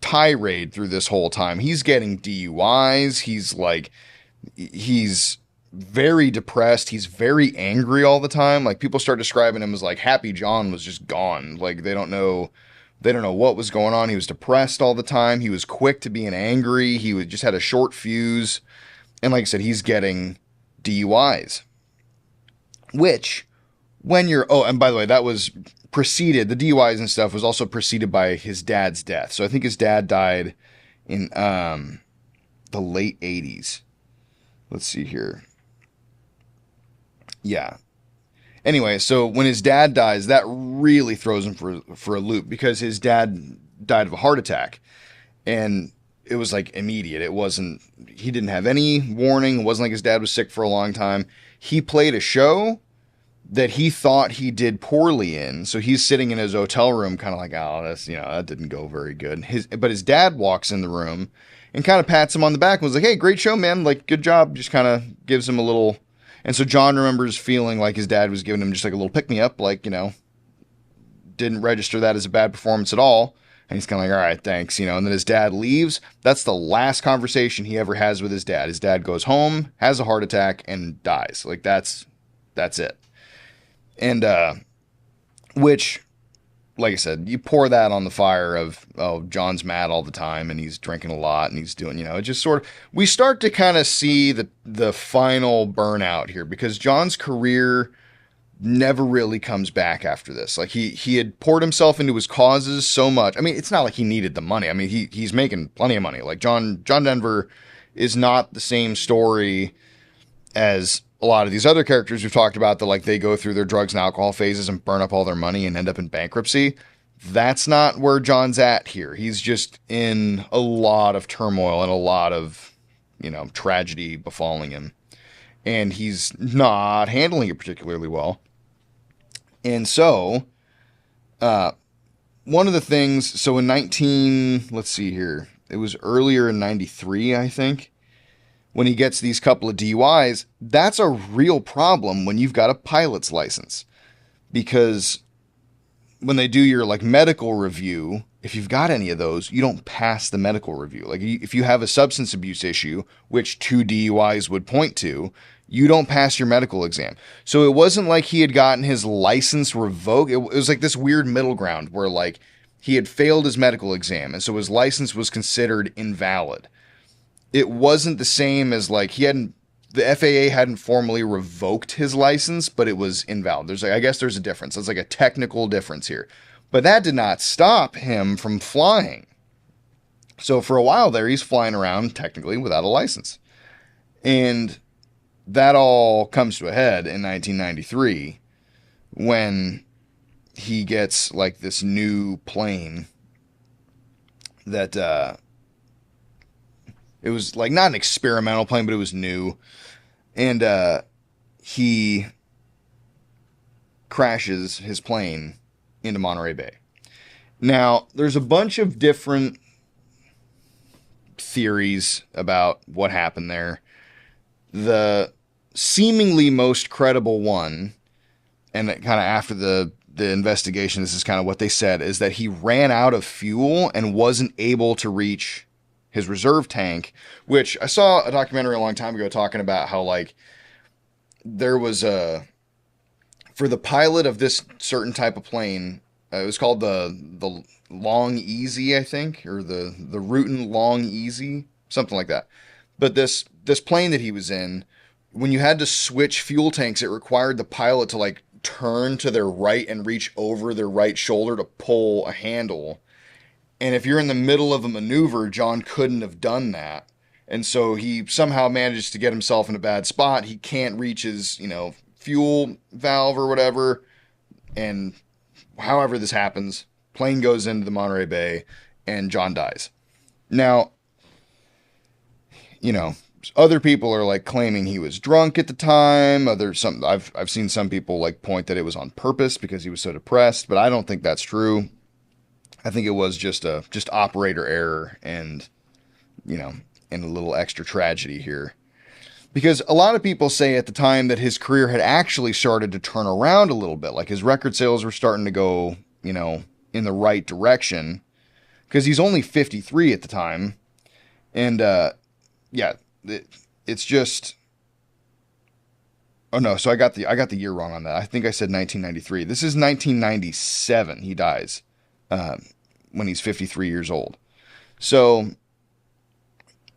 tirade through this whole time. He's getting DUIs. He's very depressed. He's very angry all the time. Like, people start describing him as like Happy John was just gone. Like, they don't know what was going on. He was depressed all the time. He was quick to being angry. Just had a short fuse. And like I said, he's getting DUIs, which and by the way, that was preceded, the DUIs and stuff was also preceded by his dad's death. So I think his dad died in the late 80s. Let's see here. Yeah. Anyway, so when his dad dies, that really throws him for a loop, because his dad died of a heart attack, and it was like immediate. He didn't have any warning. It wasn't like his dad was sick for a long time. He played a show that he thought he did poorly in. So he's sitting in his hotel room kind of like, oh, that's, you know, that didn't go very good. But his dad walks in the room and kind of pats him on the back and was like, hey, great show, man. Like, good job. Just kind of gives him a little. And so John remembers feeling like his dad was giving him just like a little pick me up, like, you know, didn't register that as a bad performance at all. And he's kind of like, all right, thanks, you know. And then his dad leaves. That's the last conversation he ever has with his dad. His dad goes home, has a heart attack, and dies. Like, that's it. And, which, like I said, you pour that on the fire of, oh, John's mad all the time and he's drinking a lot and he's doing, you know, it just sort of, we start to kind of see the final burnout here, because John's career never really comes back after this. Like he had poured himself into his causes so much. I mean, it's not like he needed the money. I mean, he's making plenty of money. Like John Denver is not the same story as a lot of these other characters we've talked about that like they go through their drugs and alcohol phases and burn up all their money and end up in bankruptcy. That's not where John's at here. He's just in a lot of turmoil and a lot of, tragedy befalling him. And he's not handling it particularly well. And so, one of the things, so in let's see here, it was earlier in 93, I think, when he gets these couple of DUIs, that's a real problem when you've got a pilot's license. Because when they do your like medical review, if you've got any of those, you don't pass the medical review. Like if you have a substance abuse issue, which 2 DUIs would point to, you don't pass your medical exam. So it wasn't like he had gotten his license revoked. It was like this weird middle ground where like he had failed his medical exam. And so his license was considered invalid. It wasn't the same as like the FAA hadn't formally revoked his license, but it was invalid. I guess there's a difference. It's like a technical difference here. But that did not stop him from flying. So for a while there, he's flying around technically without a license. And that all comes to a head in 1993 when he gets like this new plane that it was like not an experimental plane, but it was new. And he crashes his plane into Monterey Bay. Now, there's a bunch of different theories about what happened there. The seemingly most credible one, and kind of after the investigation, this is kind of what they said, is that he ran out of fuel and wasn't able to reach his reserve tank, which I saw a documentary a long time ago talking about how like there was for the pilot of this certain type of plane, it was called the Long Easy, I think, or the Rutan Long Easy, something like that. But this plane that he was in, when you had to switch fuel tanks, it required the pilot to like turn to their right and reach over their right shoulder to pull a handle. And if you're in the middle of a maneuver, John couldn't have done that. And so he somehow manages to get himself in a bad spot. He can't reach his, fuel valve or whatever. And however this happens, plane goes into the Monterey Bay and John dies. Now, other people are like claiming he was drunk at the time. I've seen some people like point that it was on purpose because he was so depressed, but I don't think that's true. I think it was just operator error and a little extra tragedy here. Because a lot of people say at the time that his career had actually started to turn around a little bit. Like his record sales were starting to go, in the right direction. Because he's only 53 at the time. And, it's just... Oh no, so I got the year wrong on that. I think I said 1993. This is 1997 he dies. When he's 53 years old. So,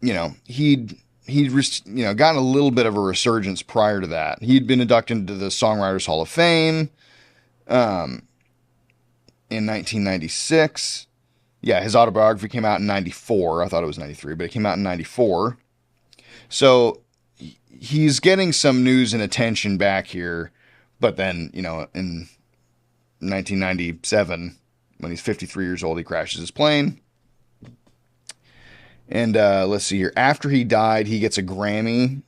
he'd gotten a little bit of a resurgence prior to that. He'd been inducted into the Songwriters Hall of Fame in 1996. Yeah, his autobiography came out in 94. I thought it was 93, but it came out in 94. So he's getting some news and attention back here. But then, in 1997... when he's 53 years old, he crashes his plane. And let's see here. After he died, he gets a Grammy,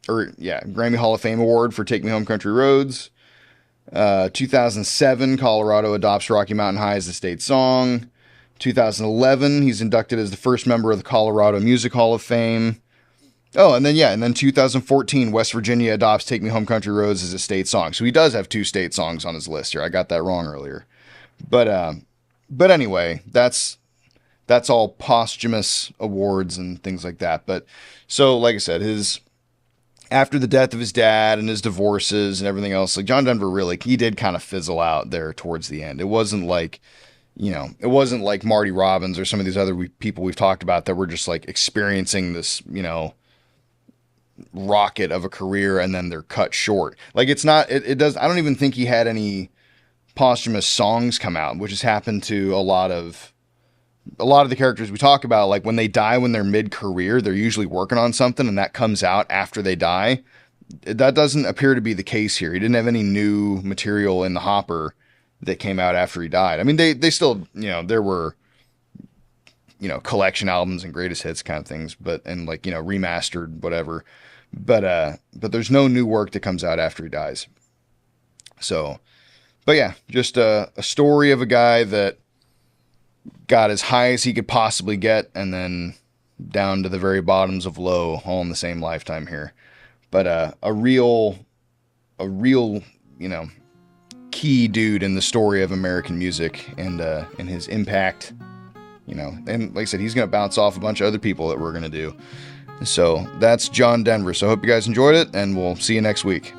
Grammy Hall of Fame award for Take Me Home Country Roads. 2007, Colorado adopts Rocky Mountain High as the state song. 2011, he's inducted as the first member of the Colorado Music Hall of Fame. Oh, and then 2014, West Virginia adopts Take Me Home Country Roads as a state song. So he does have 2 state songs on his list here. I got that wrong earlier. But anyway, that's all posthumous awards and things like that. But so, like I said, after the death of his dad and his divorces and everything else, like John Denver he did kind of fizzle out there towards the end. It wasn't like, it wasn't like Marty Robbins or some of these other people we've talked about that were just like experiencing this, rocket of a career and then they're cut short. Like it's not, it does, I don't even think he had any posthumous songs come out, which has happened to a lot of the characters we talk about. Like when they die, when they're mid-career, they're usually working on something and that comes out after they die. That doesn't appear to be the case here. He didn't have any new material in the hopper that came out after he died. I mean, they still, there were, collection albums and greatest hits kind of things, and like, remastered, whatever. But there's no new work that comes out after he dies. So, but yeah, just a story of a guy that got as high as he could possibly get and then down to the very bottoms of low all in the same lifetime here. But a real, key dude in the story of American music and his impact, and like I said, he's going to bounce off a bunch of other people that we're going to do. So that's John Denver. So I hope you guys enjoyed it, and we'll see you next week.